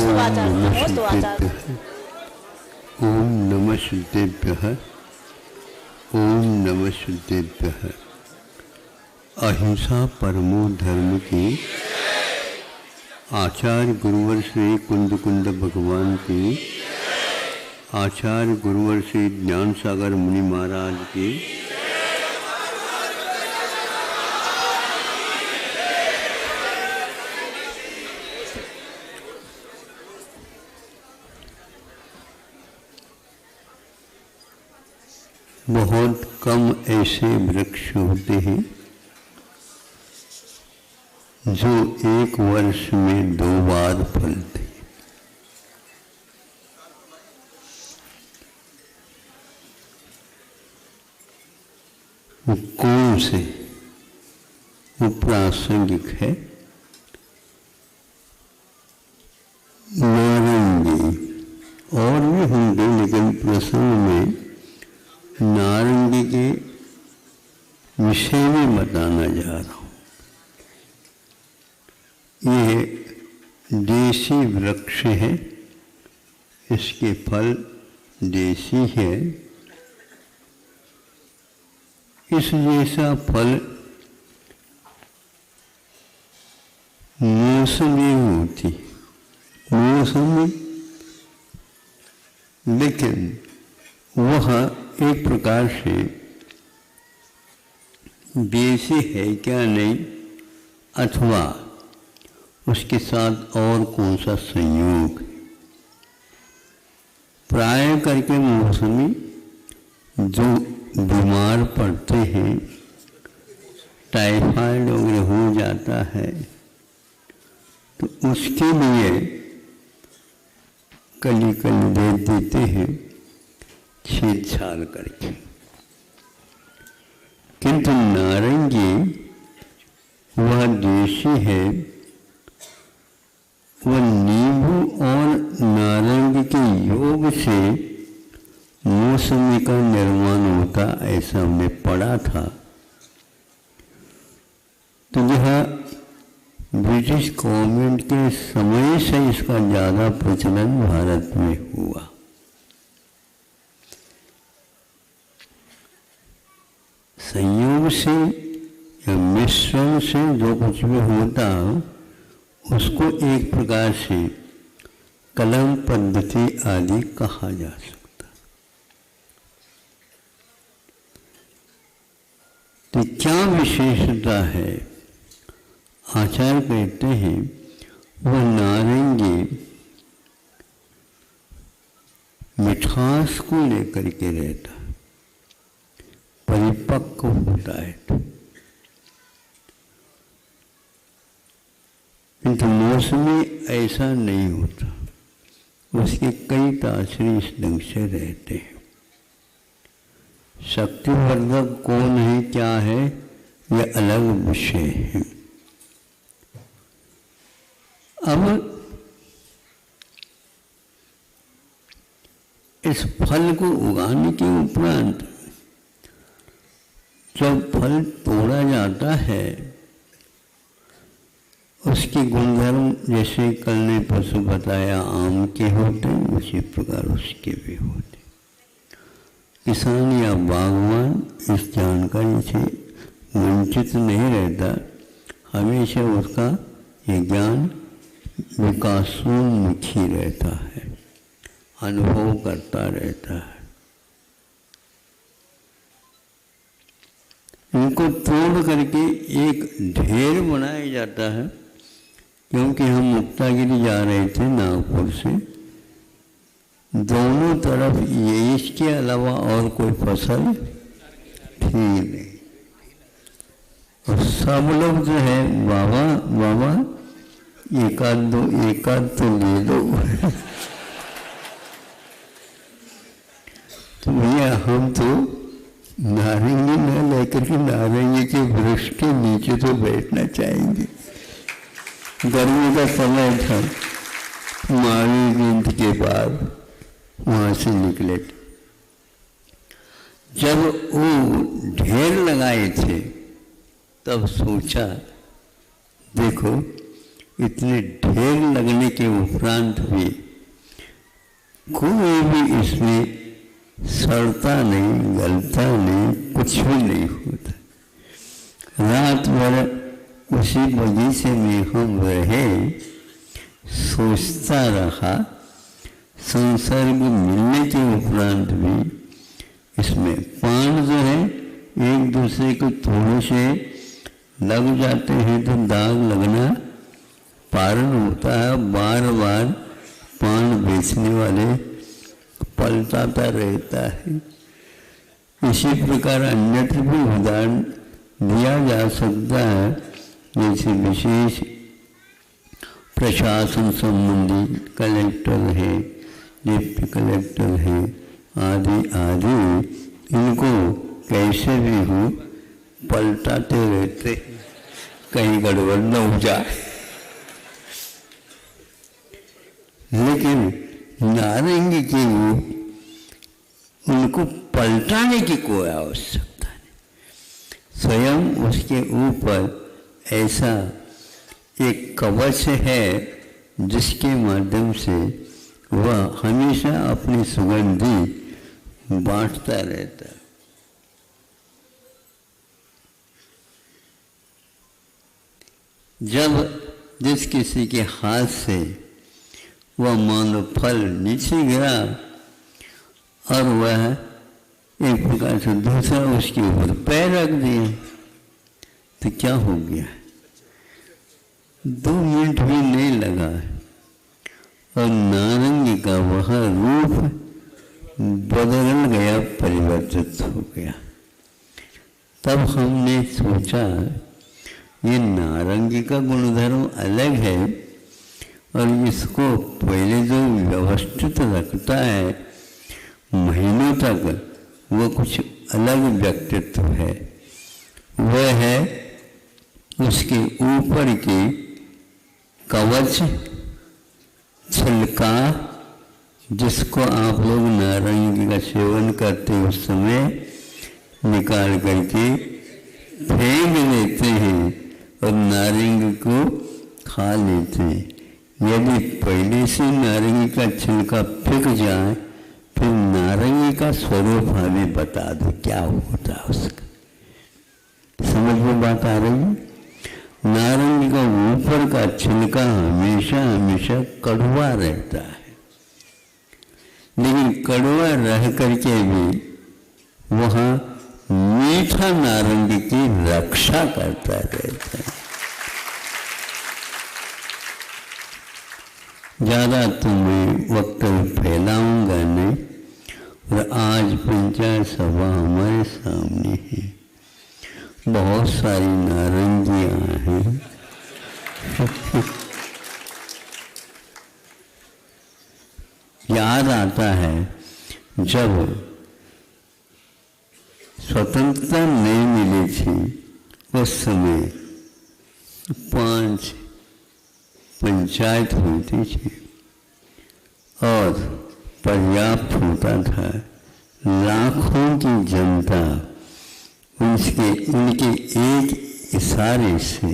नमोस्तु आचार्य, नमोस्तु आचार्य। ओम नमः शुद्धेभ्यः, ओम नमः शुद्धेभ्यः। अहिंसा परमो धर्म की आचार्य गुरुवर श्री कुंद कुंद भगवान की, आचार्य गुरुवर श्री ज्ञान सागर मुनि महाराज की, बहुत कम ऐसे वृक्ष होते हैं जो एक वर्ष में 2 बार फलते हैं। वो कौन से? वो प्रासंगिक है। नारंगी और भी होंगे, लेकिन प्रसंग में नारंगी के विषय में बताना जा रहा हूँ। ये देसी वृक्ष है, इसके फल देसी है। इस जैसा फल मौसमी होती, मौसमी, लेकिन वह एक प्रकार से देसी है क्या नहीं, अथवा उसके साथ और कौन सा संयोग है। प्राय करके मौसमी जो बीमार पड़ते हैं, टाइफाइड वगैरह हो जाता है, तो उसके लिए कली कली दे देते हैं छील छाल करके। किंतु नारंगी वह देशी है, वह नींबू और नारंगी के योग से मौसमी का निर्माण होता, ऐसा हमने पढ़ा था। तो यह ब्रिटिश गवर्नमेंट के समय से इसका ज़्यादा प्रचलन भारत में हुआ। संयोग से या मिश्रण से जो कुछ भी होता, उसको एक प्रकार से कलम पद्धति आदि कहा जा सकता। तो क्या विशेषता है? आचार्य कहते हैं वह नारंगी मिठास को लेकर के रहता, परिपक्व होता है। किंतु मौसमी ऐसा नहीं होता, उसके कई तासीर इस ढंग से रहते हैं। शक्तिवर्धक कौन है, क्या है, यह अलग विषय है। अब इस फल को उगाने के उपरांत जब फल तोड़ा जाता है, उसके गुणधर्म जैसे कल ने परसों बताया आम के होते हैं, उसी प्रकार उसके भी होते। किसान या बागवान इस जानकारी से वंचित नहीं रहता, हमेशा उसका ये ज्ञान विकासोन्मुखी रहता है, अनुभव करता रहता है। इनको तोड़ करके एक ढेर बनाया जाता है, क्योंकि हम मुक्तागिरी जा रहे थे नागपुर से, दोनों तरफ ये इसके अलावा और कोई फसल थी नहीं, और सब लोग जो है बाबा बाबा एक आध तो ले लो। तो भैया हम तो नारंगी न लेकर के नारंगी के वृक्ष के नीचे तो बैठना चाहेंगे। गर्मी का समय था, महावीर जयंती के बाद वहाँ से निकले। जब वो ढेर लगाए थे तब सोचा, देखो इतने ढेर लगने के उपरांत भी कोई भी इसमें सड़ता नहीं, गलता नहीं, कुछ भी नहीं होता। रात भर उसी बगीचे में हम रहे, सोचता रहा, संसर्ग मिलने के उपरांत भी इसमें पान जो है एक दूसरे को थोड़े से लग जाते हैं तो दाग लगना पारण होता है। बार बार पान बेचने वाले पलटाता रहता है। इसी प्रकार अन्यत्र भी उदाहरण दिया जा सकता है, जैसे विशेष प्रशासन संबंधी कलेक्टर है, डिप्टी कलेक्टर है, आदि आदि, इनको कैसे भी हो पलटाते रहते, कहीं गड़बड़ न हो जाए। लेकिन नारंगी की उनको पलटाने की कोई आवश्यकता नहीं। स्वयं उसके ऊपर ऐसा एक कवच है जिसके माध्यम से वह हमेशा अपनी सुगंधी बांटता रहता है। जब जिस किसी के हाथ से वह मानो फल नीचे गिरा और वह एक प्रकार से दूसरा उसके ऊपर पैर रख दिया, तो क्या हो गया? 2 मिनट भी नहीं लगा और नारंगी का वह रूप बदल गया, परिवर्तित हो गया। तब हमने सोचा ये नारंगी का गुणधर्म अलग है और इसको पहले जो व्यवस्थित रखता है महीनों तक, वो कुछ अलग व्यक्तित्व है। वह है उसके ऊपर की कवच छिलका, जिसको आप लोग नारंगी का सेवन करते उस समय निकाल करके फेंक देते हैं और नारंगी को खा लेते हैं। यदि पहले से नारंगी का छिलका फेंक जाए फिर नारंगी का स्वरूप हमें बता दो क्या होता है उसका। समझ में बात आ रही है? नारंगी का ऊपर का छिलका हमेशा हमेशा कड़वा रहता है, लेकिन कड़वा रह करके भी वह मीठा नारंगी की रक्षा करता रहता है। ज़्यादा तुम्हें वक्त फैलाऊंगा नहीं, और आज पंचायत सभा हमारे सामने है, बहुत सारी नारंगियां हैं। याद आता है जब स्वतंत्रता नहीं मिली थी उस समय 5 पंचायत होती थी और पर्याप्त होता था। लाखों की जनता उनके एक इशारे से,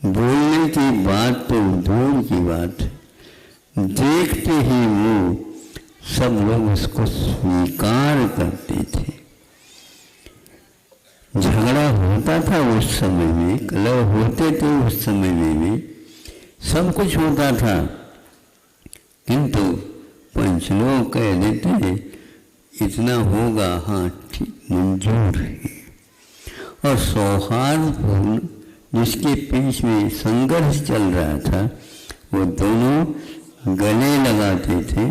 बोलने की बात तो दूर की बात, देखते ही वो सब लोग उसको स्वीकार करते थे। झगड़ा होता था उस समय में, कलह होते थे उस समय में भी, सब कुछ होता था, किंतु पंच लोग कह देते इतना होगा, हाँ ठीक मंजूर है। और सौहार्दपूर्ण जिसके बीच में संघर्ष चल रहा था वो दोनों गले लगाते थे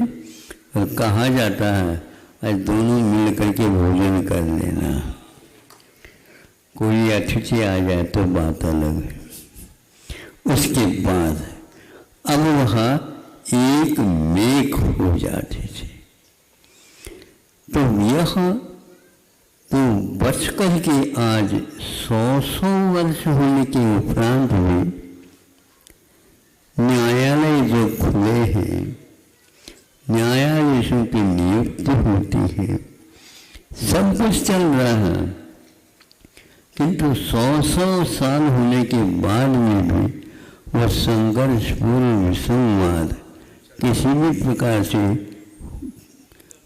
और कहा जाता है आज दोनों मिल करके भोजन कर लेना। कोई अतिथि आ जाए तो बात अलग है। उसके बाद अब वहाँ एक मेक हो जाते थे। तो यह तो बच कर के आज 100 वर्ष होने के उपरांत में न्यायालय जो खुले हैं, न्यायाधीशों की नियुक्ति होती है, सब कुछ चल रहा है, किंतु 100 साल होने के बाद में भी वह संघर्षपूर्ण विसंवाद किसी भी प्रकार से,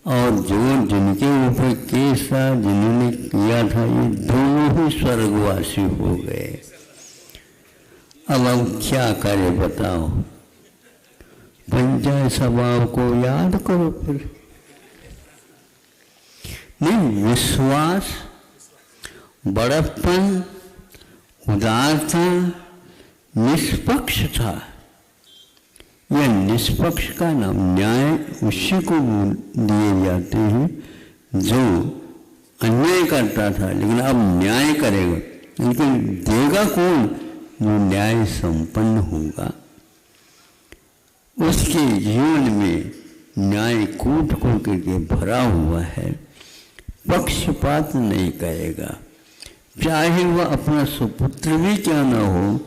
और जो जिनके ऊपर केस था, जिन्होंने किया था, ये दोनों ही स्वर्गवासी हो गए। अब क्या करे बताओ? पंचायत सभाओं को याद करो फिर। नहीं, विश्वास, बड़प्पन, उदारता, निष्पक्षता, यह निष्पक्ष का नाम न्याय उसी को दिए जाते हैं जो अन्याय करता था, लेकिन अब न्याय करेगा। लेकिन देगा कौन? जो न्याय संपन्न होगा, उसके जीवन में न्याय कूट कूट के भरा हुआ है, पक्षपात नहीं करेगा। चाहे वह अपना सुपुत्र भी क्या न हो,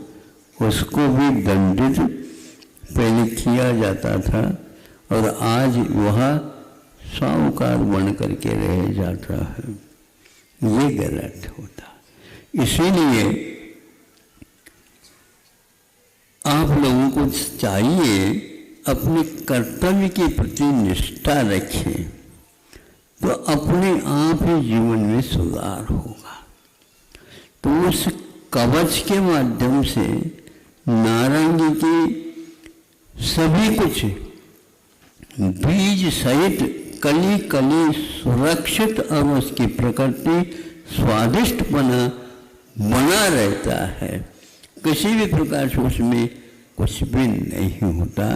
उसको भी दंडित पहले किया जाता था, और आज वह साहूकार बन करके रह जाता है। ये गलत होता। इसीलिए आप लोगों को चाहिए अपने कर्तव्य के प्रति निष्ठा रखें, तो अपने आप ही जीवन में सुधार होगा। तो उस कवच के माध्यम से नारंगी की सभी कुछ बीज सहित कली कली सुरक्षित और उसकी प्रकृति स्वादिष्ट बना रहता है। किसी भी प्रकार से उसमें कुछ भी नहीं होता।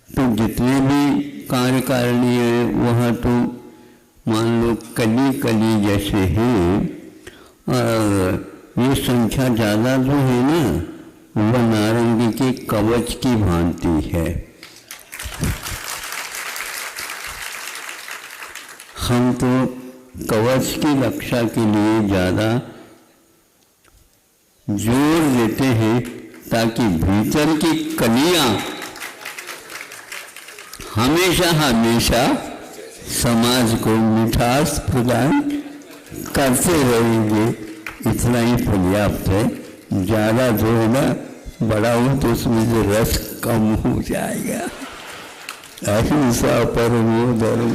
तो जितने भी कार्यकारिणी है वह तो मान लो कली कली जैसे हैं, और ये संख्या ज़्यादा जो है ना, वह नारंगी के कवच की भांति है। हम तो कवच की रक्षा के लिए ज़्यादा जोर देते हैं, ताकि भीतर की कलियां हमेशा हमेशा समाज को मिठास प्रदान करते रहेंगे। इतना ही पर्याप्त है। ज़्यादा जो है ना बड़ा हो तो उसमें से रस कम हो जाएगा। अहिंसा परमो धर्म।